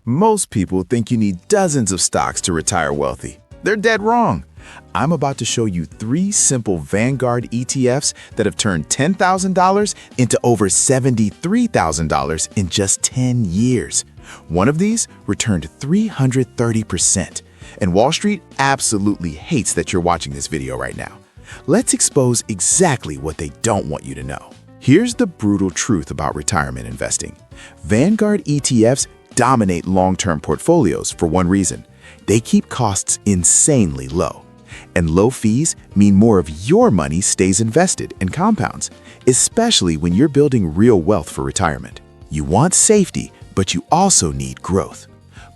Most people think you need dozens of stocks to retire wealthy. They're dead wrong. I'm about to show you 3 simple Vanguard ETFs that have turned $10,000 into over $73,000 in just 10 years. One of these returned 330%. And Wall Street absolutely hates that you're watching this video right now. Let's expose exactly what they don't want you to know. Here's the brutal truth about retirement investing. Vanguard ETFs dominate long-term portfolios for one reason. They keep costs insanely low. And low fees mean more of your money stays invested and compounds, especially when you're building real wealth for retirement. You want safety, but you also need growth.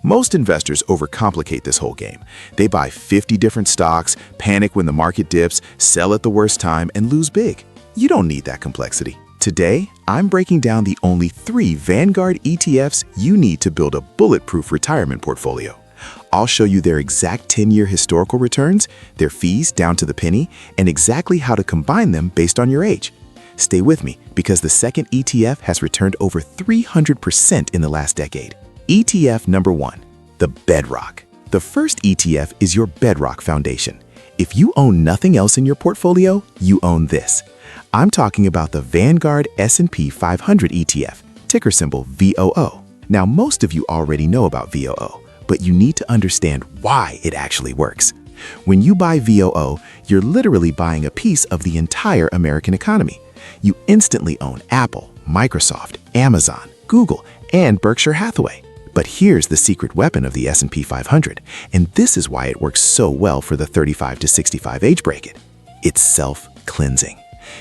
Most investors overcomplicate this whole game. They buy 50 different stocks, panic when the market dips, sell at the worst time, and lose big. You don't need that complexity. Today, I'm breaking down the only 3 Vanguard ETFs you need to build a bulletproof retirement portfolio. I'll show you their exact 10-year historical returns, their fees down to the penny, and exactly how to combine them based on your age. Stay with me because the second ETF has returned over 300% in the last decade. ETF number 1, the Bedrock. The first ETF is your Bedrock Foundation. If you own nothing else in your portfolio, you own this. I'm talking about the Vanguard S&P 500 ETF, ticker symbol VOO. Now, most of you already know about VOO, but you need to understand why it actually works. When you buy VOO, you're literally buying a piece of the entire American economy. You instantly own Apple, Microsoft, Amazon, Google, and Berkshire Hathaway. But here's the secret weapon of the S&P 500, and this is why it works so well for the 35 to 65 age bracket. It's self-cleansing.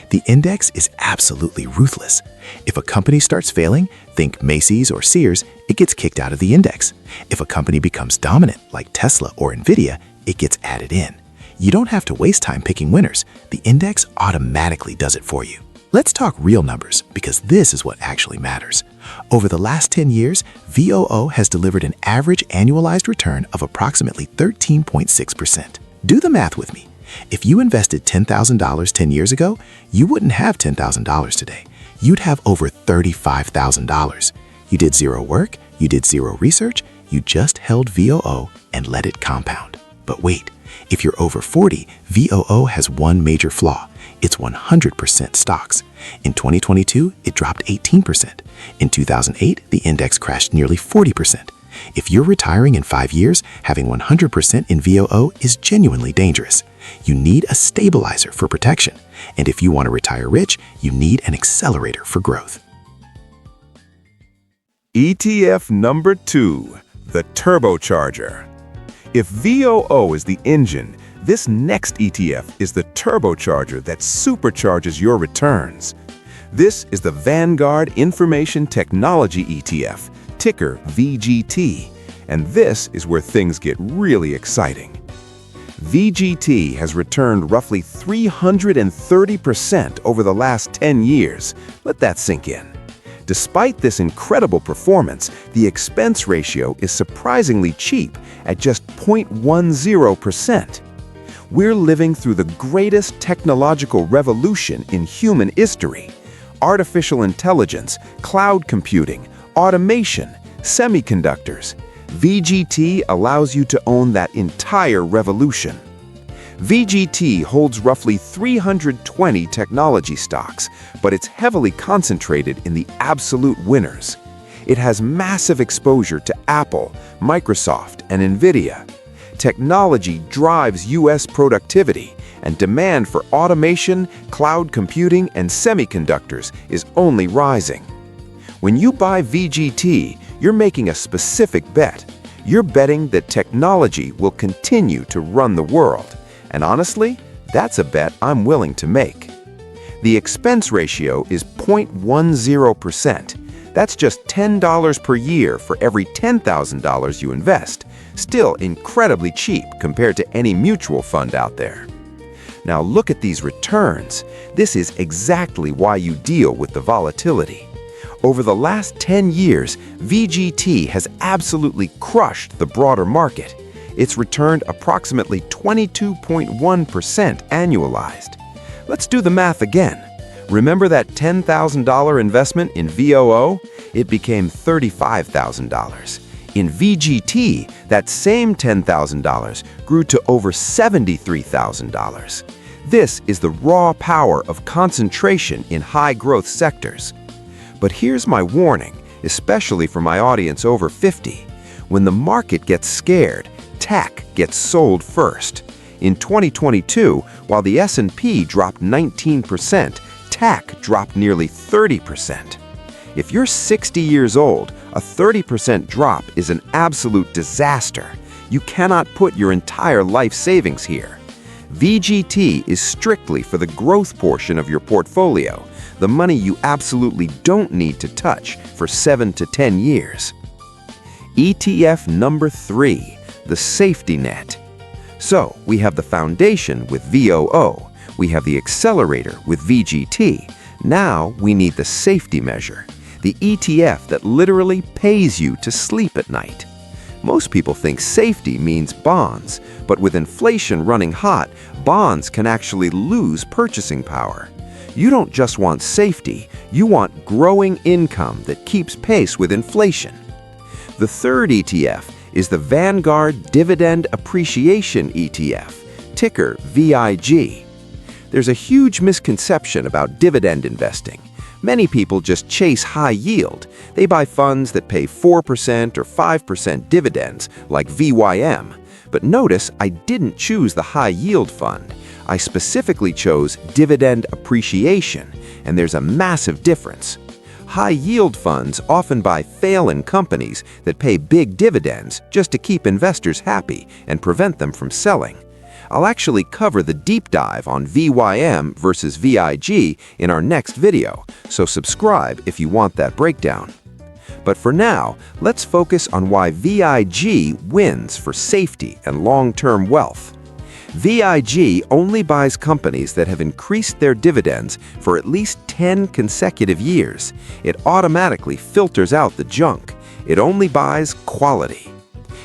The index is absolutely ruthless. If a company starts failing, think Macy's or Sears, it gets kicked out of the index. If a company becomes dominant, like Tesla or Nvidia, it gets added in. You don't have to waste time picking winners. The index automatically does it for you. Let's talk real numbers, because this is what actually matters. Over the last 10 years, VOO has delivered an average annualized return of approximately 13.6%. Do the math with me. If you invested $10,000 10 years ago, you wouldn't have $10,000 today. You'd have over $35,000. You did zero work, you did zero research, you just held VOO and let it compound. But wait, if you're over 40, VOO has one major flaw. It's 100% stocks. In 2022, it dropped 18%. In 2008, the index crashed nearly 40%. If you're retiring in 5 years, having 100% in VOO is genuinely dangerous. You need a stabilizer for protection. And if you want to retire rich, you need an accelerator for growth. ETF number 2, the turbocharger. If VOO is the engine, this next ETF is the turbocharger that supercharges your returns. This is the Vanguard Information Technology ETF, ticker VGT, and this is where things get really exciting. VGT has returned roughly 330% over the last 10 years. Let that sink in. Despite this incredible performance, the expense ratio is surprisingly cheap at just 0.10%. We're living through the greatest technological revolution in human history. Artificial intelligence, cloud computing, automation, semiconductors. VGT allows you to own that entire revolution. VGT holds roughly 320 technology stocks, but it's heavily concentrated in the absolute winners. It has massive exposure to Apple, Microsoft, and Nvidia. Technology drives U.S. productivity, and demand for automation, cloud computing, and semiconductors is only rising. When you buy VGT, you're making a specific bet. You're betting that technology will continue to run the world. And honestly, that's a bet I'm willing to make. The expense ratio is 0.10%. That's just $10 per year for every $10,000 you invest. Still incredibly cheap compared to any mutual fund out there. Now look at these returns. This is exactly why you deal with the volatility. Over the last 10 years, VGT has absolutely crushed the broader market. It's returned approximately 22.1% annualized. Let's do the math again. Remember that $10,000 investment in VOO? It became $35,000. In VGT, that same $10,000 grew to over $73,000. This is the raw power of concentration in high-growth sectors. But here's my warning, especially for my audience over 50. When the market gets scared, tech gets sold first. In 2022, while the S&P dropped 19%, tech dropped nearly 30%. If you're 60 years old, a 30% drop is an absolute disaster. You cannot put your entire life savings here. VGT is strictly for the growth portion of your portfolio, the money you absolutely don't need to touch for 7 to 10 years. ETF number 3, the safety net. So, we have the foundation with VOO, we have the accelerator with VGT. Now we need the safety measure, the ETF that literally pays you to sleep at night. Most people think safety means bonds, but with inflation running hot, bonds can actually lose purchasing power. You don't just want safety, you want growing income that keeps pace with inflation. The third ETF is the Vanguard Dividend Appreciation ETF, ticker VIG. There's a huge misconception about dividend investing. Many people just chase high yield. They buy funds that pay 4% or 5% dividends, like VYM. But notice I didn't choose the high yield fund. I specifically chose dividend appreciation, and there's a massive difference. High yield funds often buy failing companies that pay big dividends just to keep investors happy and prevent them from selling. I'll actually cover the deep dive on VYM versus VIG in our next video, so subscribe if you want that breakdown. But for now, let's focus on why VIG wins for safety and long-term wealth. VIG only buys companies that have increased their dividends for at least 10 consecutive years. It automatically filters out the junk. It only buys quality.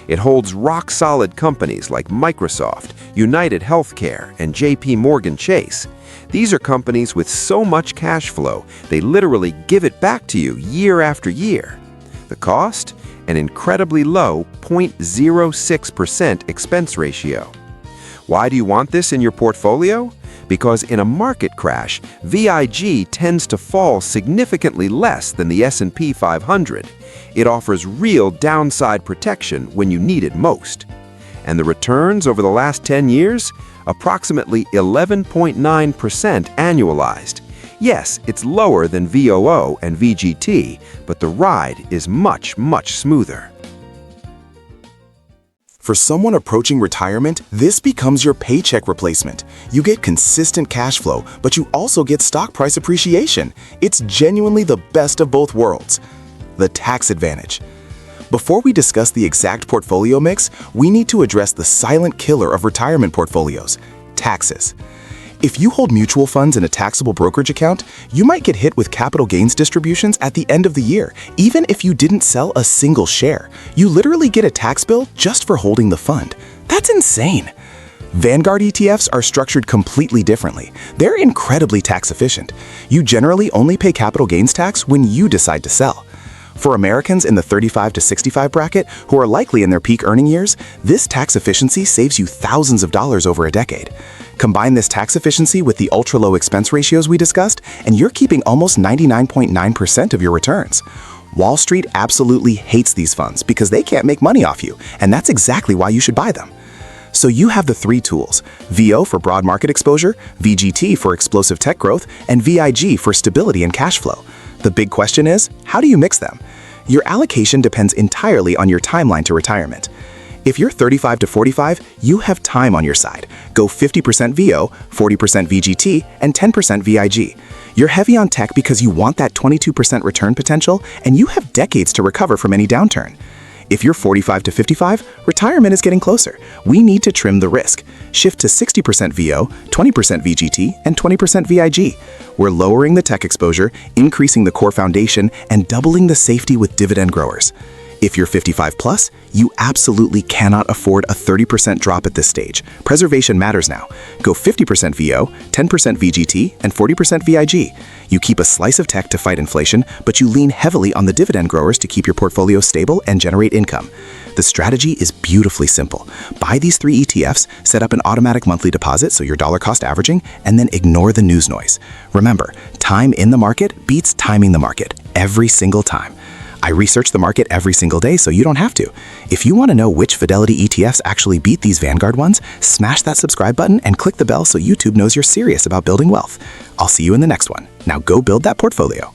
It holds rock-solid companies like Microsoft, United Healthcare, and JP Morgan Chase. These are companies with so much cash flow, they literally give it back to you year after year. The cost? An incredibly low 0.06% expense ratio. Why do you want this in your portfolio? Because in a market crash, VIG tends to fall significantly less than the S&P 500. It offers real downside protection when you need it most. And the returns over the last 10 years? Approximately 11.9% annualized. Yes, it's lower than VOO and VGT, but the ride is much, much smoother. For someone approaching retirement, this becomes your paycheck replacement. You get consistent cash flow, but you also get stock price appreciation. It's genuinely the best of both worlds. The tax advantage. Before we discuss the exact portfolio mix, we need to address the silent killer of retirement portfolios: taxes. If you hold mutual funds in a taxable brokerage account, you might get hit with capital gains distributions at the end of the year, even if you didn't sell a single share. You literally get a tax bill just for holding the fund. That's insane. Vanguard ETFs are structured completely differently. They're incredibly tax efficient. You generally only pay capital gains tax when you decide to sell. For Americans in the 35 to 65 bracket, who are likely in their peak earning years, this tax efficiency saves you thousands of dollars over a decade. Combine this tax efficiency with the ultra-low expense ratios we discussed, and you're keeping almost 99.9% of your returns. Wall Street absolutely hates these funds because they can't make money off you, and that's exactly why you should buy them. So you have the three tools: VO for broad market exposure, VGT for explosive tech growth, and VIG for stability and cash flow. The big question is, how do you mix them? Your allocation depends entirely on your timeline to retirement. If you're 35 to 45, you have time on your side. Go 50% VO, 40% VGT, and 10% VIG. You're heavy on tech because you want that 22% return potential, and you have decades to recover from any downturn. If you're 45 to 55, retirement is getting closer. We need to trim the risk. Shift to 60% VO, 20% VGT, and 20% VIG. We're lowering the tech exposure, increasing the core foundation, and doubling the safety with dividend growers. If you're 55 plus, you absolutely cannot afford a 30% drop at this stage. Preservation matters now. Go 50% VO, 10% VGT, and 40% VIG. You keep a slice of tech to fight inflation, but you lean heavily on the dividend growers to keep your portfolio stable and generate income. The strategy is beautifully simple. Buy these 3 ETFs, set up an automatic monthly deposit so you're dollar cost averaging, and then ignore the news noise. Remember, time in the market beats timing the market every single time. I research the market every single day, so you don't have to. If you want to know which Fidelity ETFs actually beat these Vanguard ones, smash that subscribe button and click the bell so YouTube knows you're serious about building wealth. I'll see you in the next one. Now go build that portfolio.